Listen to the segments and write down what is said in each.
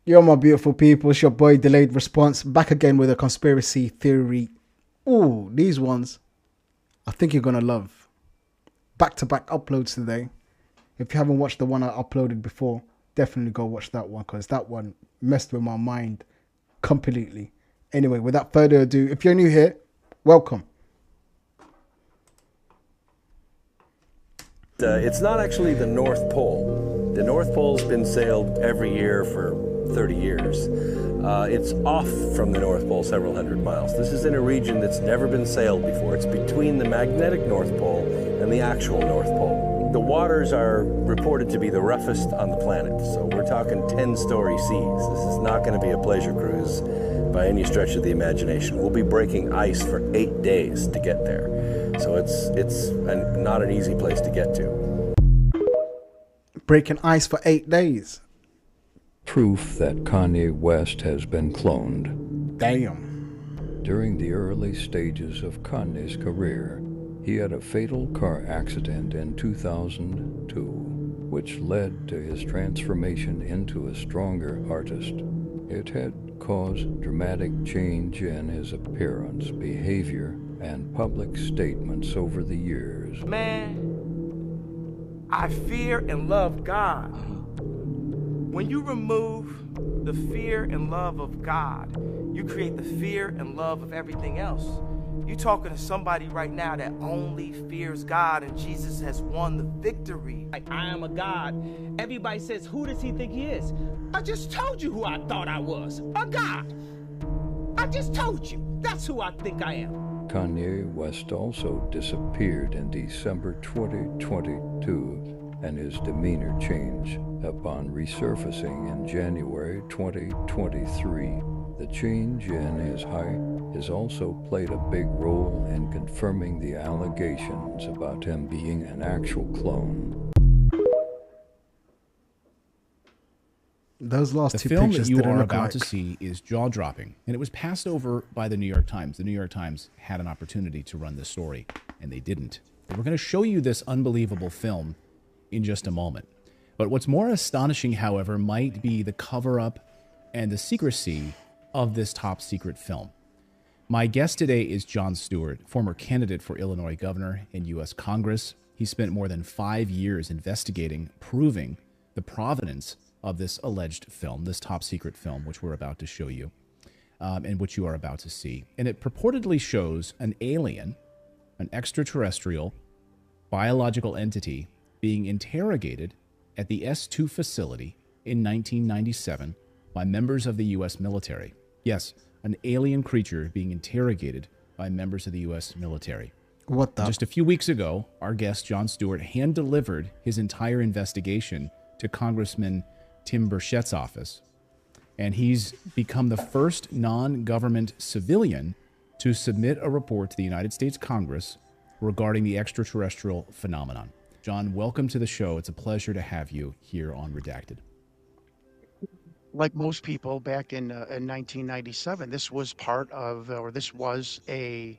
Yo, my beautiful people, it's your boy Delayed Response back again with a conspiracy theory. Ooh, these ones I think you're gonna love. Back to back uploads today. If you haven't watched the one I uploaded before, definitely go watch that one because that one messed with my mind completely. Anyway, without further ado, if you're new here, welcome. It's not actually the North Pole. The North Pole's been sailed every year for 30 years. It's off from the North Pole several hundred miles. This is in a region that's never been sailed before. It's between the magnetic North Pole and the actual North Pole. The waters are reported to be the roughest on the planet, so we're talking 10-story seas. This is not going to be a pleasure cruise by any stretch of the imagination. We'll be breaking ice for 8 days to get there. So it's not an easy place to get to. Breaking ice for 8 days. Proof that Kanye West has been cloned. Damn. During the early stages of Kanye's career, he had a fatal car accident in 2002, which led to his transformation into a stronger artist. It had caused dramatic change in his appearance, behavior, and public statements over the years. Man, I fear and love God. When you remove the fear and love of God, you create the fear and love of everything else. You're talking to somebody right now that only fears God, and Jesus has won the victory. Like, I am a God. Everybody says, who does he think he is? I just told you who I thought I was, a God. I just told you. That's who I think I am. Kanye West also disappeared in December 2022, and his demeanor changed upon resurfacing in January 2023. The change in his height has also played a big role in confirming the allegations about him being an actual clone. Those last The two film pictures that you didn't are look about like. to see is jaw-dropping, and it was passed over by the New York Times. The New York Times had an opportunity to run this story, and they didn't. But we're going to show you this unbelievable film in just a moment. But what's more astonishing, however, might be the cover-up and the secrecy of this top-secret film. My guest today is Jon Stewart, former candidate for Illinois governor in U.S. Congress. He spent more than 5 years investigating, proving the provenance of this alleged film, this top secret film, which we're about to show you, and which you are about to see. And it purportedly shows an alien, an extraterrestrial biological entity being interrogated at the S2 facility in 1997 by members of the U.S. military. Yes, an alien creature being interrogated by members of the U.S. military. What the? Just a few weeks ago, our guest, Jon Stewart, hand-delivered his entire investigation to Congressman Tim Burchett's office, and he's become the first non-government civilian to submit a report to the United States Congress regarding the extraterrestrial phenomenon. Jon, welcome to the show. It's a pleasure to have you here on Redacted. Like most people back in 1997, this was part of, or this was a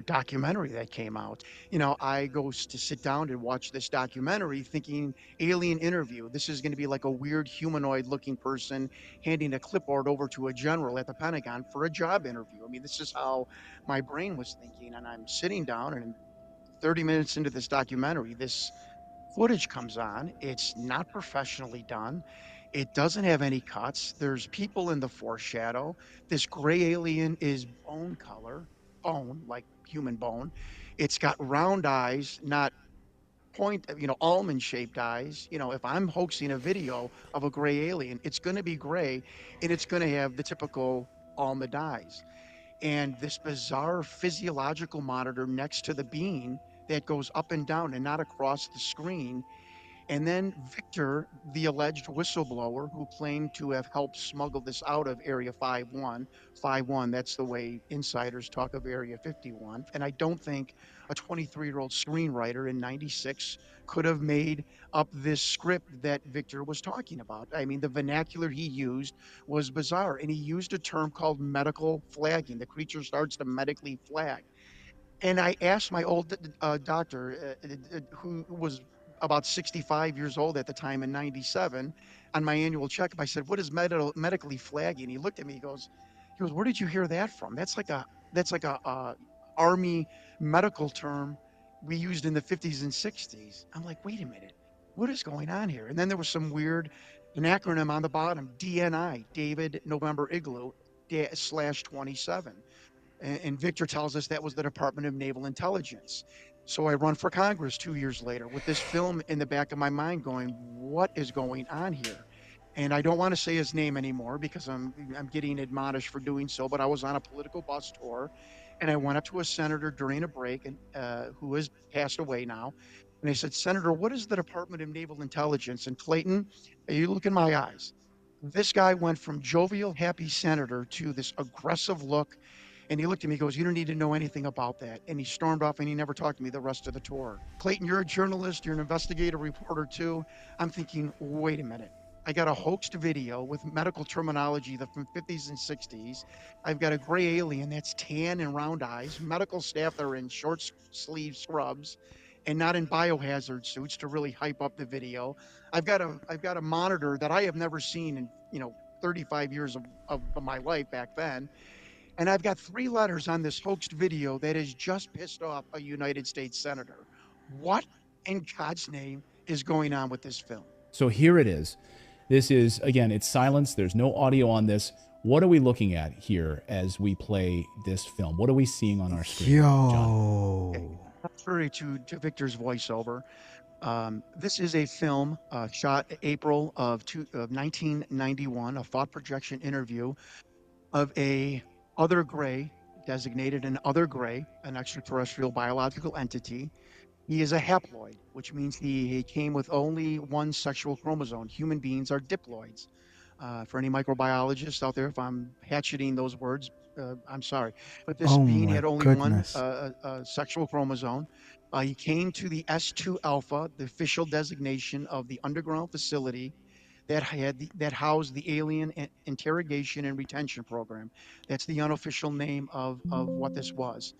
documentary that came out. I goes to sit down and watch this documentary thinking alien interview. This is going to be like a weird humanoid looking person handing a clipboard over to a general at the Pentagon for a job interview. I mean, this is how my brain was thinking. And I'm sitting down, and 30 minutes into this documentary, this footage comes on. It's not professionally done. It doesn't have any cuts. There's people in the foreshadow. This gray alien is bone color, bone, like human bone. It's got round eyes, not almond shaped eyes. If I'm hoaxing a video of a gray alien, it's going to be gray, and it's going to have the typical almond eyes. And this bizarre physiological monitor next to the beam that goes up and down and not across the screen. And then Victor, the alleged whistleblower who claimed to have helped smuggle this out of Area 51, 51, that's the way insiders talk of Area 51. And I don't think a 23-year-old screenwriter in 96 could have made up this script that Victor was talking about. I mean, the vernacular he used was bizarre, and he used a term called medical flagging. The creature starts to medically flag. And I asked my old doctor, who was about 65 years old at the time in 97 on my annual checkup. I said, what is medically flagging? He looked at me, he goes, where did you hear that from? That's like a army medical term we used in the 50s and 60s. I'm like, wait a minute, what is going on here? And then there was some weird an acronym on the bottom, DNI, David November Igloo /27. And Victor tells us that was the Department of Naval Intelligence. So I run for Congress 2 years later with this film in the back of my mind going, what is going on here? And I don't want to say his name anymore because I'm getting admonished for doing so, but I was on a political bus tour and I went up to a senator during a break and who has passed away now. And I said, Senator, what is the Department of Naval Intelligence? And Clayton, you look in my eyes. This guy went from jovial, happy senator to this aggressive look, and he looked at me, he goes, you don't need to know anything about that. And he stormed off and he never talked to me the rest of the tour. Clayton, you're a journalist, you're an investigative reporter too. I'm thinking, wait a minute. I got a hoaxed video with medical terminology from 50s and 60s. I've got a gray alien that's tan and round eyes, medical staff that are in short sleeve scrubs and not in biohazard suits to really hype up the video. I've got a monitor that I have never seen in, 35 years of my life back then. And I've got 3 letters on this hoaxed video that has just pissed off a United States senator. What in God's name is going on with this film? So here it is. This is, again, it's silence. There's no audio on this. What are we looking at here as we play this film? What are we seeing on our screen, John? Okay. Contrary to Victor's voiceover, this is a film shot April of 1991, a thought projection interview of a other gray, designated an other gray, an extraterrestrial biological entity. He is a haploid, which means he came with only one sexual chromosome. Human beings are diploids. For any microbiologists out there, if I'm hatcheting those words, I'm sorry. But this being had only one sexual chromosome. He came to the S2 alpha, the official designation of the underground facility that housed the alien interrogation and retention program. That's the unofficial name of what this was.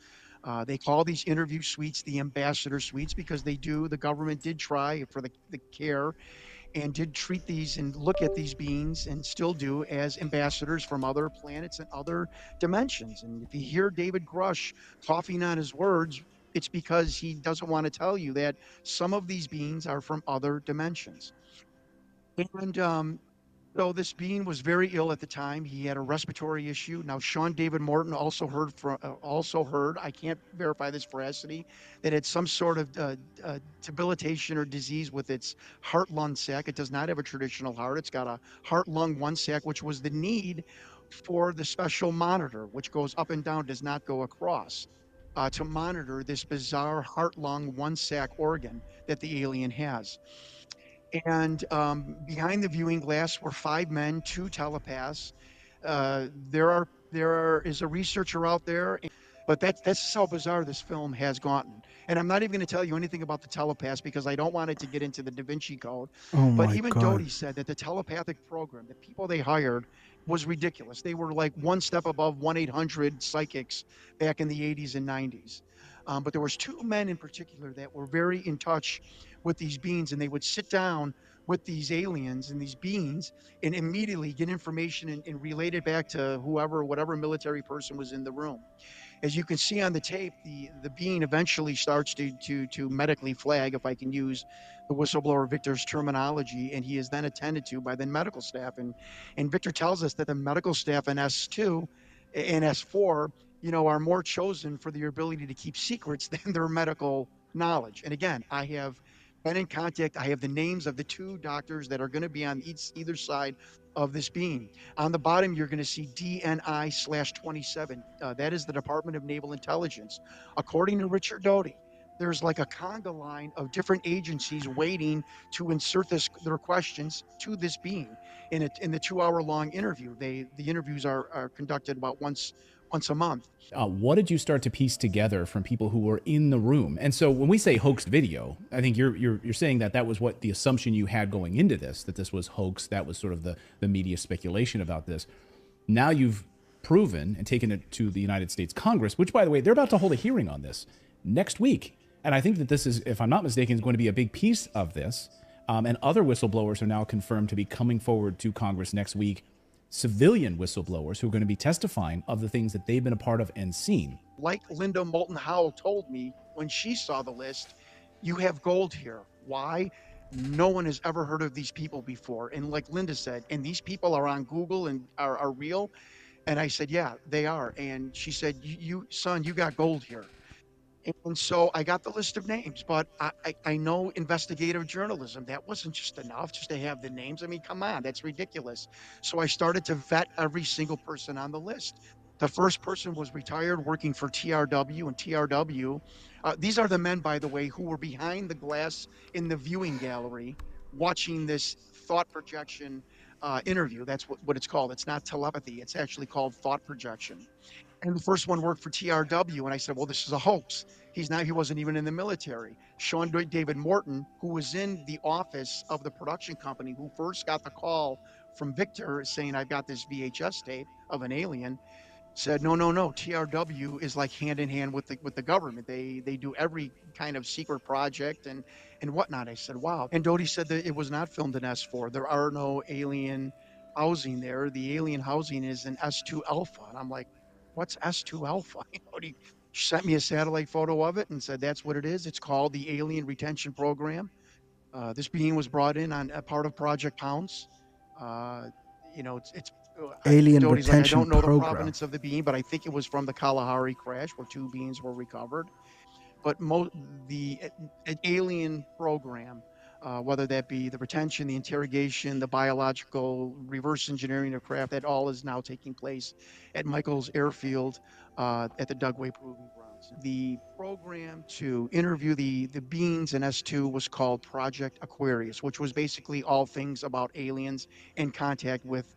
They call these interview suites the ambassador suites because the government did try for the care and did treat these and look at these beings and still do as ambassadors from other planets and other dimensions. And if you hear David Grush coughing on his words, it's because he doesn't want to tell you that some of these beings are from other dimensions. And so this being was very ill at the time. He had a respiratory issue. Now, Sean David Morton also heard, I can't verify this veracity, that it's some sort of debilitation or disease with its heart-lung sac. It does not have a traditional heart. It's got a heart-lung one sac, which was the need for the special monitor, which goes up and down, does not go across, to monitor this bizarre heart-lung one sac organ that the alien has. And behind the viewing glass were 5 men, 2 telepaths. There is a researcher out there, but that's how bizarre this film has gotten. And I'm not even going to tell you anything about the telepaths because I don't want it to get into the Da Vinci Code. But even Doty said that the telepathic program, the people they hired, was ridiculous. They were like one step above 1-800 psychics back in the 80s and 90s. But there was 2 men in particular that were very in touch with these beings, and they would sit down with these aliens and these beings and immediately get information and relate it back to whatever military person was in the room. As you can see on the tape, the being eventually starts to medically flag, if I can use the whistleblower Victor's terminology, and he is then attended to by the medical staff. And Victor tells us that the medical staff in S2 and S4, are more chosen for their ability to keep secrets than their medical knowledge. And again, I have been in contact. I have the names of the 2 doctors that are going to be on either side of this being. On the bottom, you're going to see DNI/27. That is the Department of Naval Intelligence. According to Richard Doty, there's like a conga line of different agencies waiting to insert their questions to this being in the 2-hour-long interview. The interviews are conducted about once a month. What did you start to piece together from people who were in the room? And so when we say hoaxed video, I think you're saying that was what the assumption you had going into this, that this was hoax. That was sort of the media speculation about this. Now you've proven and taken it to the United States Congress, which, by the way, they're about to hold a hearing on this next week. And I think that this is, if I'm not mistaken, is going to be a big piece of this. And other whistleblowers are now confirmed to be coming forward to Congress next week, civilian whistleblowers who are going to be testifying of the things that they've been a part of and seen. Like Linda Moulton Howe told me when she saw the list, you have gold here. Why? No one has ever heard of these people before. And like Linda said, and these people are on Google and are real. And I said, yeah, they are. And she said, you son, you got gold here. And so I got the list of names, but I know investigative journalism. That wasn't just enough just to have the names. I mean, come on, that's ridiculous. So I started to vet every single person on the list. The first person was retired working for TRW, and TRW, these are the men, by the way, who were behind the glass in the viewing gallery watching this thought projection interview. That's what it's called. It's not telepathy. It's actually called thought projection. And the first one worked for TRW. And I said, well, this is a hoax. He wasn't even in the military. Sean David Morton, who was in the office of the production company, who first got the call from Victor saying, I've got this VHS tape of an alien, said, no, TRW is like hand in hand with the government. They do every kind of secret project and whatnot. I said, wow. And Doty said that it was not filmed in S4. There are no alien housing there. The alien housing is in S2 Alpha. And I'm like, what's S2 Alpha? He sent me a satellite photo of it and said, that's what it is. It's called the Alien Retention Program. This being was brought in on a part of Project Pounce. It's Alien Doty's like, I Retention don't know the Program. provenance of the being, but I think it was from the Kalahari crash where 2 beings were recovered. But the alien program, whether that be the retention, the interrogation, the biological reverse engineering of craft, that all is now taking place at Michael's Airfield at the Dugway Proving Grounds. The program to interview the beings in S2 was called Project Aquarius, which was basically all things about aliens in contact with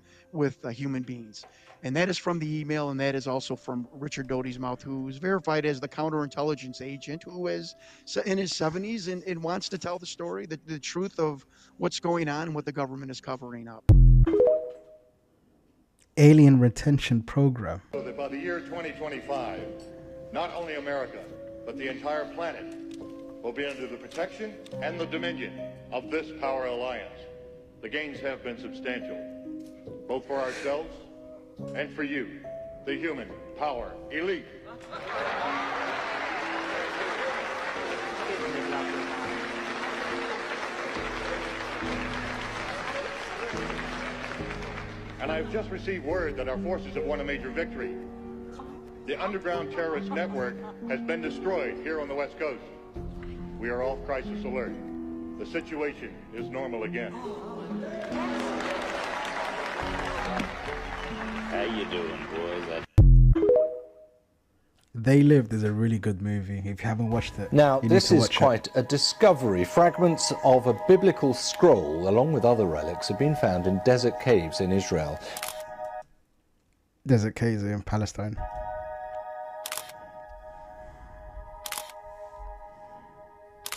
human beings. And that is from the email, and that is also from Richard Doty's mouth, who is verified as the counterintelligence agent, who is in his 70s and wants to tell the story, the truth of what's going on and what the government is covering up. Alien Retention Program. So that by the year 2025, not only America, but the entire planet will be under the protection and the dominion of this power alliance. The gains have been substantial, both for ourselves and for you, the human power elite. And I've just received word that our forces have won a major victory. The underground terrorist network has been destroyed here on the West Coast. We are off crisis alert. The situation is normal again. How you doing, boys? They Lived is a really good movie. If you haven't watched it, Now, you need this to is watch quite a discovery. Fragments of a biblical scroll, along with other relics, have been found in desert caves in Israel. Desert caves in Palestine.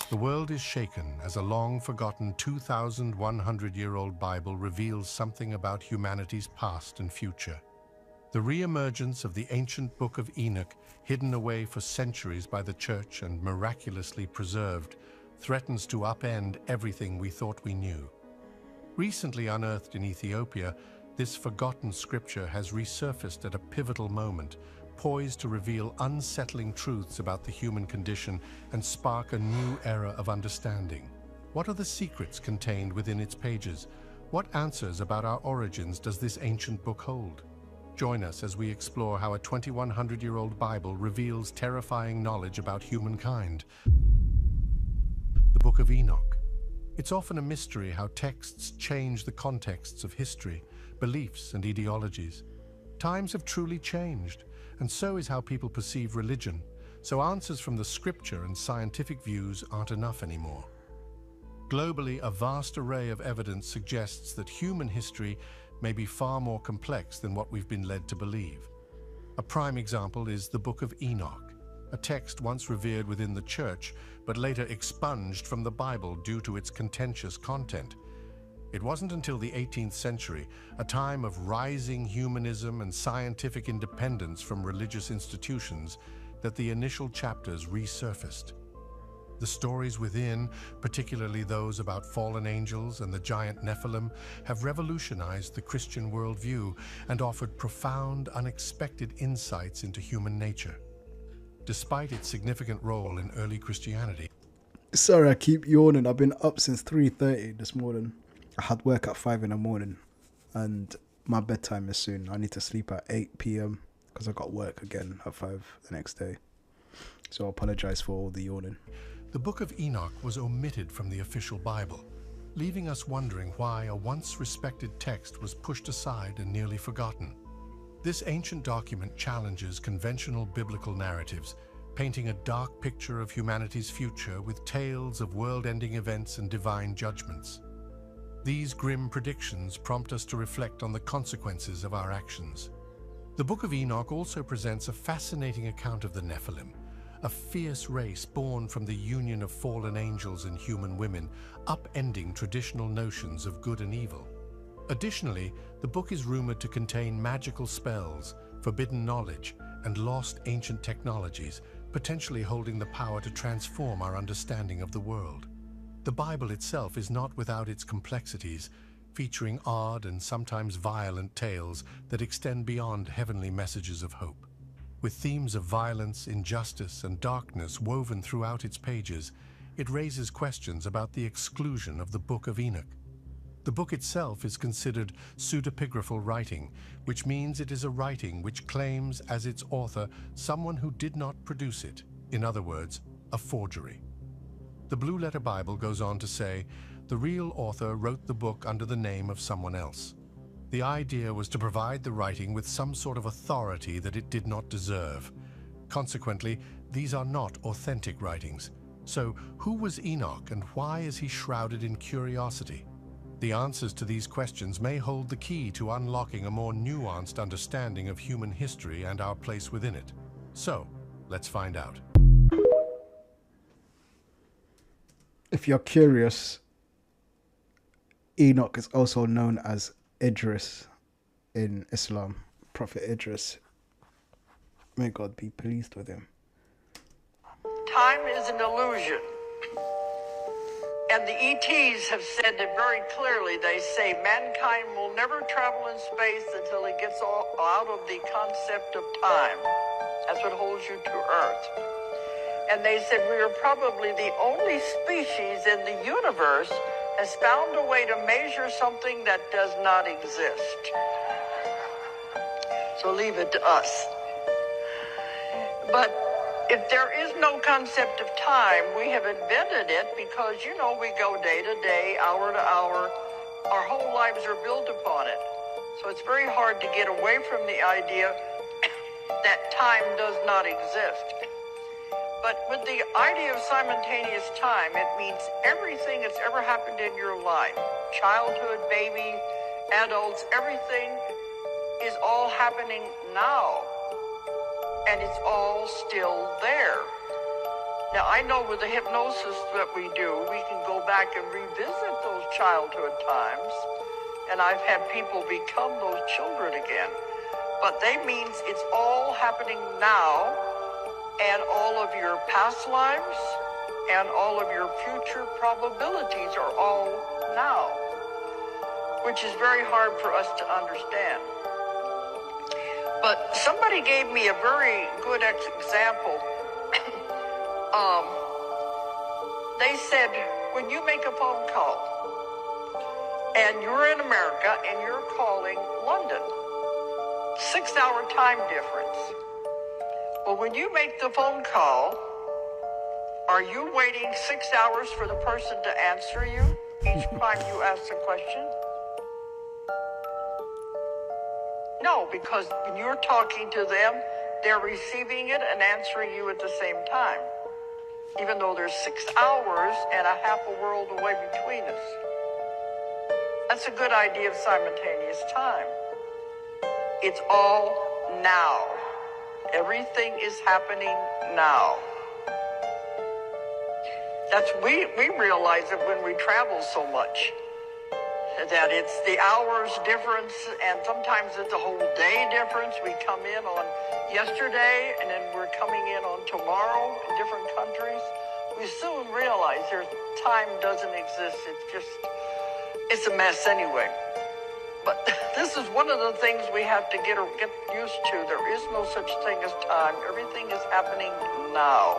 The world is shaken as a long-forgotten 2,100-year-old Bible reveals something about humanity's past and future. The re-emergence of the ancient Book of Enoch, hidden away for centuries by the Church and miraculously preserved, threatens to upend everything we thought we knew. Recently unearthed in Ethiopia, this forgotten scripture has resurfaced at a pivotal moment, poised to reveal unsettling truths about the human condition and spark a new era of understanding. What are the secrets contained within its pages? What answers about our origins does this ancient book hold? Join us as we explore how a 2,100-year-old Bible reveals terrifying knowledge about humankind. The Book of Enoch. It's often a mystery how texts change the contexts of history, beliefs, and ideologies. Times have truly changed, and so is how people perceive religion, so answers from the scripture and scientific views aren't enough anymore. Globally, a vast array of evidence suggests that human history may be far more complex than what we've been led to believe. A prime example is the Book of Enoch, a text once revered within the Church, but later expunged from the Bible due to its contentious content. It wasn't until the 18th century, a time of rising humanism and scientific independence from religious institutions, that the initial chapters resurfaced. The stories within, particularly those about fallen angels and the giant Nephilim, have revolutionized the Christian worldview and offered profound, unexpected insights into human nature. Despite its significant role in early Christianity. Sorry, I keep yawning. I've been up since 3:30 this morning. I had work at 5 in the morning, and my bedtime is soon. I need to sleep at 8 p.m. because I got work again at 5 the next day. So I apologize for all the yawning. The Book of Enoch was omitted from the official Bible, leaving us wondering why a once respected text was pushed aside and nearly forgotten. This ancient document challenges conventional biblical narratives, painting a dark picture of humanity's future with tales of world-ending events and divine judgments. These grim predictions prompt us to reflect on the consequences of our actions. The Book of Enoch also presents a fascinating account of the Nephilim, a fierce race born from the union of fallen angels and human women, upending traditional notions of good and evil. Additionally, the book is rumored to contain magical spells, forbidden knowledge, and lost ancient technologies, potentially holding the power to transform our understanding of the world. The Bible itself is not without its complexities, featuring odd and sometimes violent tales that extend beyond heavenly messages of hope. With themes of violence, injustice, and darkness woven throughout its pages, it raises questions about the exclusion of the Book of Enoch. The book itself is considered pseudepigraphal writing, which means it is a writing which claims as its author someone who did not produce it, in other words, a forgery. The Blue Letter Bible goes on to say, the real author wrote the book under the name of someone else. The idea was to provide the writing with some sort of authority that it did not deserve. Consequently, these are not authentic writings. So, who was Enoch and why is he shrouded in curiosity? The answers to these questions may hold the key to unlocking a more nuanced understanding of human history and our place within it. So, let's find out. If you're curious, Enoch is also known as Idris in Islam, Prophet Idris. May God be pleased with him. Time is an illusion. And the ETs have said it very clearly. They say mankind will never travel in space until it gets out of the concept of time. That's what holds you to Earth. And they said we are probably the only species in the universe has found a way to measure something that does not exist. So leave it to us. But if there is no concept of time, we have invented it because, you know, we go day to day, hour to hour. Our whole lives are built upon it. So it's very hard to get away from the idea that time does not exist. But with the idea of simultaneous time, it means everything that's ever happened in your life, childhood, baby, adults, everything is all happening now. And it's all still there. Now, I know with the hypnosis that we do, we can go back and revisit those childhood times. And I've had people become those children again. But that means it's all happening now. And all of your past lives and all of your future probabilities are all now, which is very hard for us to understand. But somebody gave me a very good example. They said, when you make a phone call and you're in America and you're calling London, 6-hour time difference. Well, when you make the phone call, are you waiting 6 hours for the person to answer you each time you ask a question? No, because when you're talking to them, they're receiving it and answering you at the same time, even though there's 6 hours and a half a world away between us. That's a good idea of simultaneous time. It's all now. Everything is happening now. We realize it when we travel so much, that it's the hours difference, and sometimes it's a whole day difference. We come in on yesterday, and then we're coming in on tomorrow in different countries. we soon realize time doesn't exist. It's a mess anyway. But this is one of the things we have to get used to. There is no such thing as time. Everything is happening now.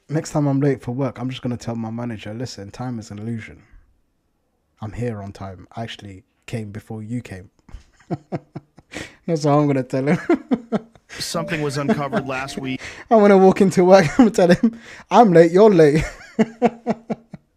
Next time I'm late for work, I'm just going to tell my manager, listen, time is an illusion. I'm here on time. I actually came before you came. That's how I'm going to tell him. Something was uncovered last week. I'm going to walk into work and tell him, I'm late, you're late.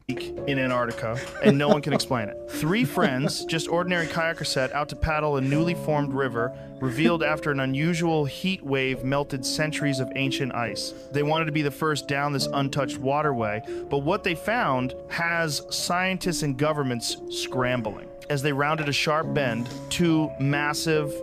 In Antarctica, and no one can explain it. 3 friends, just ordinary kayakers, set out to paddle a newly formed river, revealed after an unusual heat wave melted centuries of ancient ice. They wanted to be the first down this untouched waterway, but what they found has scientists and governments scrambling. As they rounded a sharp bend, 2 massive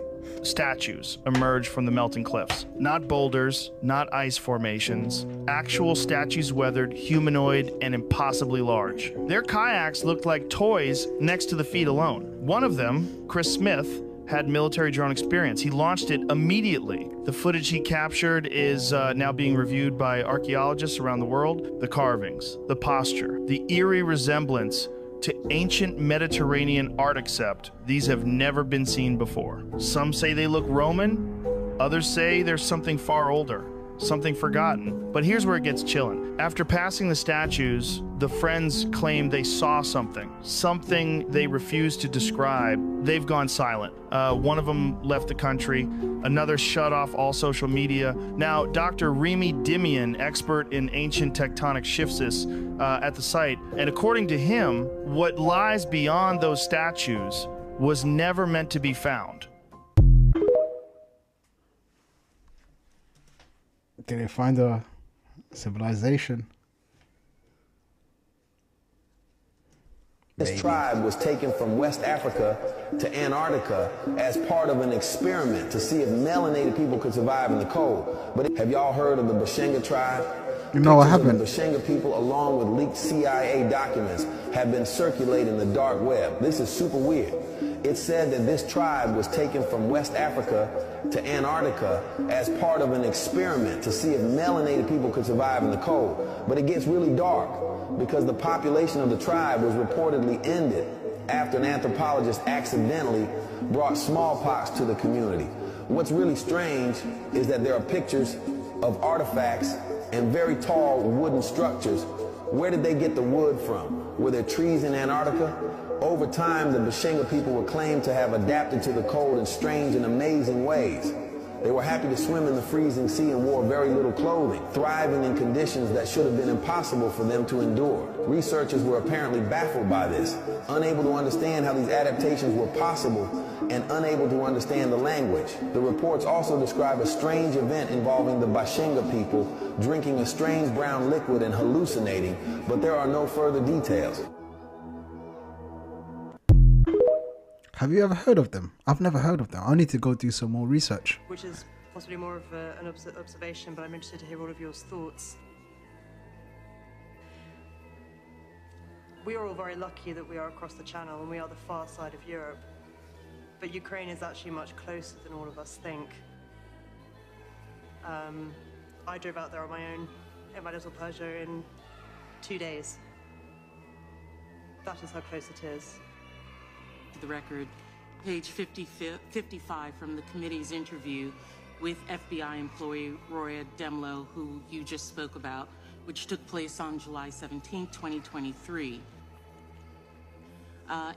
statues emerged from the melting cliffs. Not boulders, not ice formations, actual statues, weathered, humanoid, and impossibly large. Their kayaks looked like toys next to the feet alone. One of them, Chris Smith, had military drone experience. He launched it immediately. The footage he captured is now being reviewed by archaeologists around the world. The carvings, the posture, the eerie resemblance to ancient Mediterranean art, except these have never been seen before. Some say they look Roman, others say there's something far older, something forgotten. But here's where it gets chilling. After passing the statues, the friends claim they saw something they refuse to describe. They've gone silent. One of them left the country, another shut off all social media. Now, Dr. Remy Dimian, expert in ancient tectonic shifts, at the site, and according to him, what lies beyond those statues was never meant to be found. Did they find a civilization? This tribe was taken from West Africa to Antarctica as part of an experiment to see if melanated people could survive in the cold. But have y'all heard of the Bashenga tribe? No, I haven't. The Bashenga people, along with leaked CIA documents, have been circulating the dark web. This is super weird. It said that this tribe was taken from West Africa to Antarctica as part of an experiment to see if melanated people could survive in the cold. But it gets really dark because the population of the tribe was reportedly ended after an anthropologist accidentally brought smallpox to the community. What's really strange is that there are pictures of artifacts and very tall wooden structures. Where did they get the wood from? Were there trees in Antarctica? Over time, the Bashenga people were claimed to have adapted to the cold in strange and amazing ways. They were happy to swim in the freezing sea and wore very little clothing, thriving in conditions that should have been impossible for them to endure. Researchers were apparently baffled by this, unable to understand how these adaptations were possible and unable to understand the language. The reports also describe a strange event involving the Bashenga people drinking a strange brown liquid and hallucinating, but there are no further details. Have you ever heard of them? I've never heard of them. I need to go do some more research. Which is possibly more of an observation, but I'm interested to hear all of your thoughts. We are all very lucky that we are across the channel and we are the far side of Europe. But Ukraine is actually much closer than all of us think. I drove out there on my own in my little Peugeot in 2 days. That is how close it is. The record, page 55 from the committee's interview with FBI employee Roya Demlow, who you just spoke about, which took place on July 17, 2023.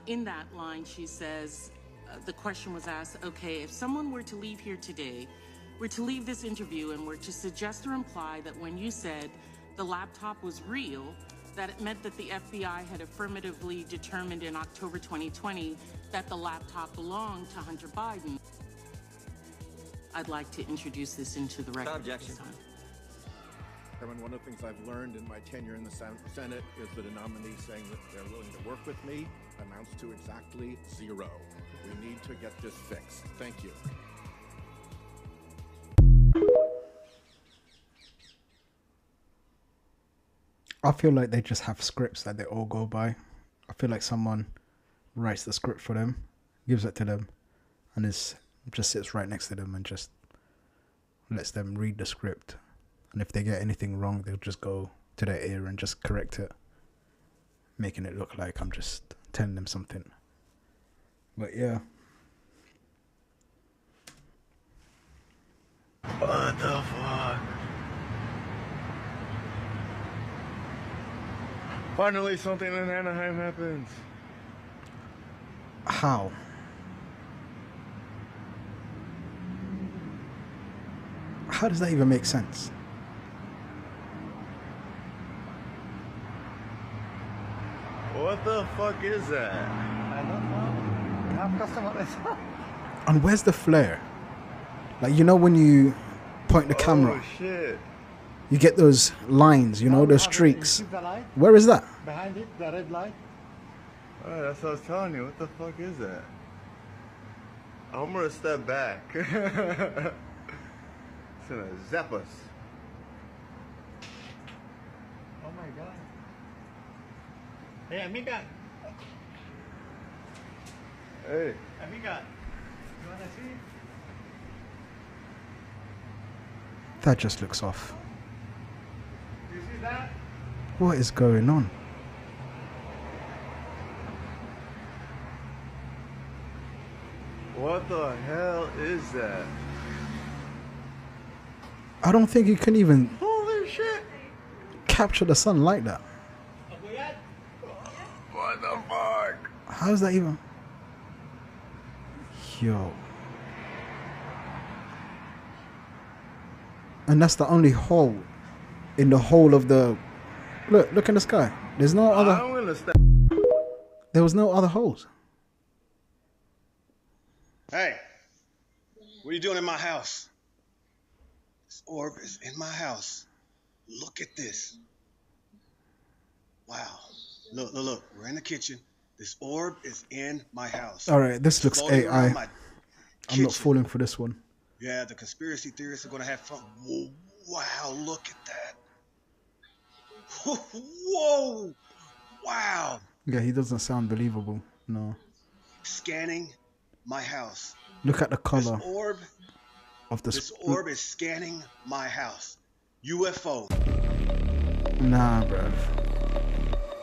In that line, she says, the question was asked, okay, if someone were to leave here today, were to leave this interview and were to suggest or imply that when you said the laptop was real, that it meant that the FBI had affirmatively determined in October 2020 that the laptop belonged to Hunter Biden. I'd like to introduce this into the record. Objection. Chairman, one of the things I've learned in my tenure in the Senate is that a nominee saying that they're willing to work with me amounts to exactly 0. We need to get this fixed. Thank you. I feel like they just have scripts that they all go by. I feel like someone writes the script for them, gives it to them, and just sits right next to them and just lets them read the script. And if they get anything wrong, they'll just go to their ear and just correct it, making it look like I'm just telling them something. But yeah. What the fuck? Finally something in Anaheim happens. How? How does that even make sense? What the fuck is that? I don't know. And where's the flare? Like, you know when you point the camera, Oh shit. you get those lines, you know, those streaks. Where is that? Behind it, the red light. Alright, that's what I was telling you. What the fuck is that? I'm gonna step back. It's gonna zap us. Oh my god. Hey, amiga. Hey. Amiga. You wanna see? That just looks off. You see that? What is going on? What the hell is that? I don't think you can even Holy shit! capture the sun like that. What the fuck? How's that even? Yo. And that's the only hole in the whole of the... Look in the sky. There's no I'm other... gonna step. There was no other holes. Hey, what are you doing in my house? This orb is in my house. Look at this. Wow. Look. We're in the kitchen. This orb is in my house. Alright, this looks Floating around AI. my I'm kitchen. not falling for this one. Yeah, the conspiracy theorists are going to have fun. Whoa, wow, look at that. Whoa, wow. Yeah, he doesn't sound believable. No. Scanning my house. Look at the color This orb, of the... this orb is scanning my house. UFO. Nah, bruv.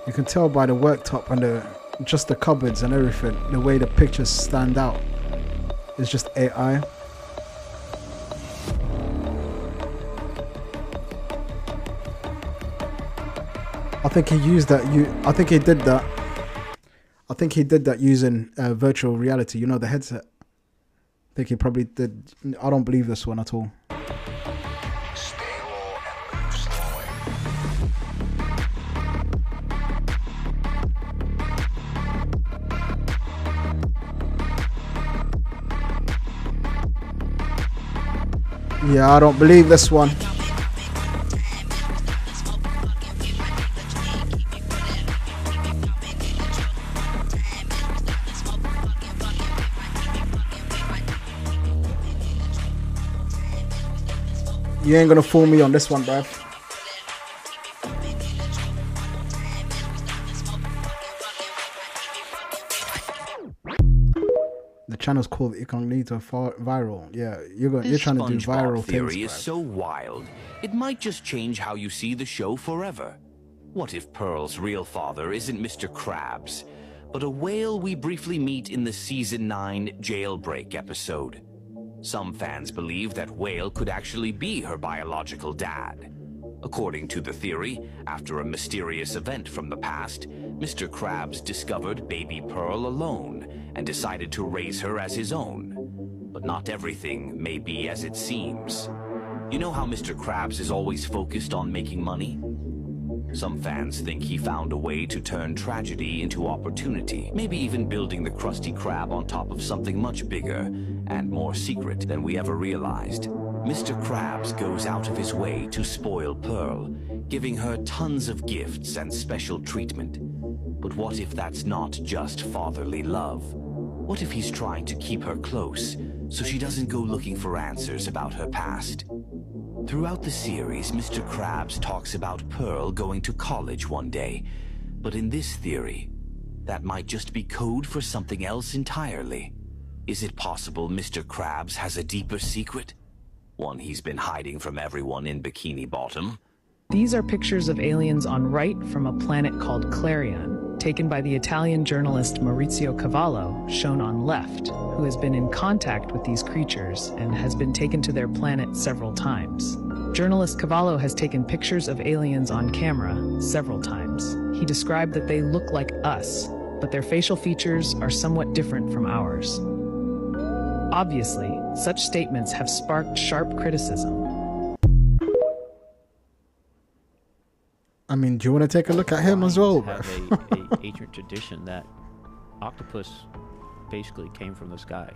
You can tell by the worktop and just the cupboards and everything, the way the pictures stand out. It's just AI. I think he used that. I think he did that. I think he did that using virtual reality. You know, the headset. I think he probably did. I don't believe this one at all. Yeah, I don't believe this one. You ain't gonna fool me on this one, bruv. The channel's called Incognito Viral. Yeah, you're trying to do viral theory things, is bruv. so wild, it might just change how you see the show forever. What if Pearl's real father isn't Mr. Krabs, but a whale we briefly meet in the Season 9 Jailbreak episode? Some fans believe that Whale could actually be her biological dad. According to the theory, after a mysterious event from the past, Mr. Krabs discovered baby Pearl alone and decided to raise her as his own. But not everything may be as it seems. You know how Mr. Krabs is always focused on making money? Some fans think he found a way to turn tragedy into opportunity, maybe even building the Krusty Krab on top of something much bigger and more secret than we ever realized. Mr. Krabs goes out of his way to spoil Pearl, giving her tons of gifts and special treatment. But what if that's not just fatherly love? What if he's trying to keep her close so she doesn't go looking for answers about her past? Throughout the series, Mr. Krabs talks about Pearl going to college one day, but in this theory, that might just be code for something else entirely. Is it possible Mr. Krabs has a deeper secret? one he's been hiding from everyone in Bikini Bottom. These are pictures of aliens on right from a planet called Clarion, taken by the Italian journalist Maurizio Cavallo, shown on left, who has been in contact with these creatures and has been taken to their planet several times. Journalist Cavallo has taken pictures of aliens on camera several times. He described that they look like us, but their facial features are somewhat different from ours. Obviously, such statements have sparked sharp criticism. I mean, do you want to take a look at him as well? Have a ancient tradition that octopus basically came from the sky.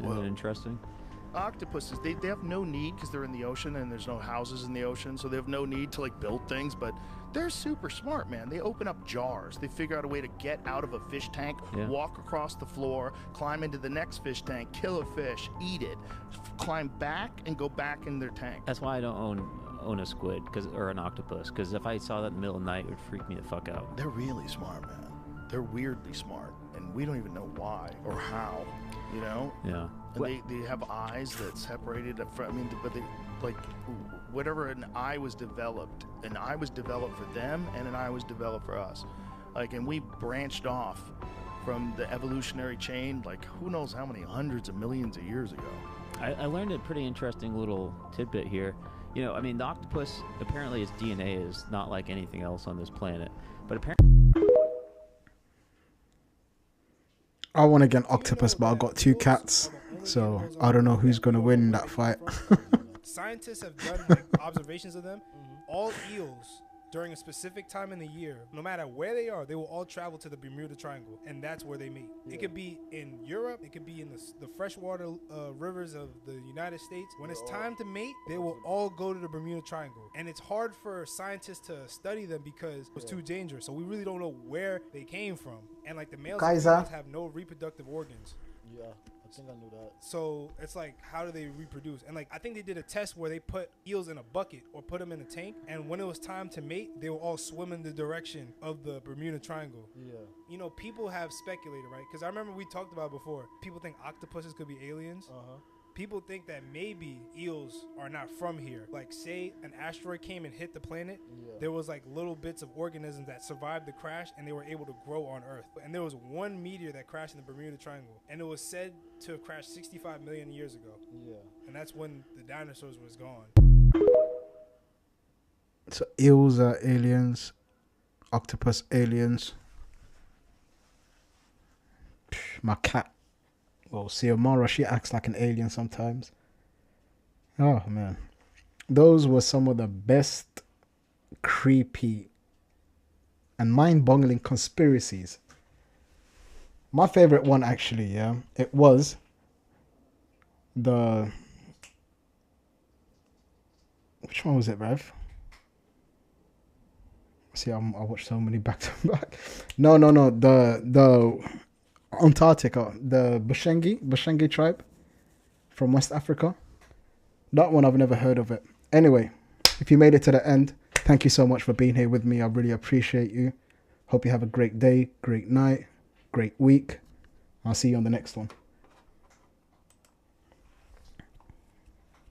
Isn't that interesting? Octopuses, they have no need, because they're in the ocean and there's no houses in the ocean, so they have no need to like build things, but they're super smart, man. They open up jars. They figure out a way to get out of a fish tank, walk across the floor, climb into the next fish tank, kill a fish, eat it, climb back and go back in their tank. That's why I don't own a squid or an octopus, because if I saw that in the middle of the night, it would freak me the fuck out. They're really smart, man. They're weirdly smart, and we don't even know why or how, you know? Yeah. And they have eyes that separated from, I mean, but they, like, whatever an eye was developed for them, and an eye was developed for us. Like, and we branched off from the evolutionary chain, like, who knows how many hundreds of millions of years ago. I learned a pretty interesting little tidbit here. You know, I mean, the octopus, apparently its DNA is not like anything else on this planet, but apparently... I want to get an octopus, but I've got 2 cats, so I don't know who's going to win that fight. Scientists have done like, observations of them. All eels, during a specific time in the year, no matter where they are, they will all travel to the Bermuda Triangle, and that's where they meet. It could be in Europe, it could be in the freshwater rivers of the United States. When it's time to mate, they will all go to the Bermuda Triangle, and it's hard for scientists to study them because it's too dangerous, so we really don't know where they came from. And like the males and females have no reproductive organs. Yeah, I think I knew that. So it's like, how do they reproduce? And like, I think they did a test where they put eels in a bucket or put them in a tank, and when it was time to mate, they will all swim in the direction of the Bermuda Triangle. Yeah. You know, people have speculated, right? Because I remember we talked about before, people think octopuses could be aliens. People think that maybe eels are not from here. Like, say an asteroid came and hit the planet, there was like little bits of organisms that survived the crash and they were able to grow on Earth. And there was one meteor that crashed in the Bermuda Triangle, and it was said to have crashed 65 million years ago. Yeah. And that's when the dinosaurs was gone. So eels are aliens, octopus aliens. My cat. Well, Xiomara, she acts like an alien sometimes. Oh, man. Those were some of the best creepy and mind-boggling conspiracies. My favorite one, actually, yeah, it was the... Which one was it, Rev? See, I watched so many back to back. No. The Antarctica, the Bushengi tribe from West Africa. That one, I've never heard of it. Anyway, if you made it to the end, thank you so much for being here with me. I really appreciate you. Hope you have a great day, great night, great week. I'll see you on the next one.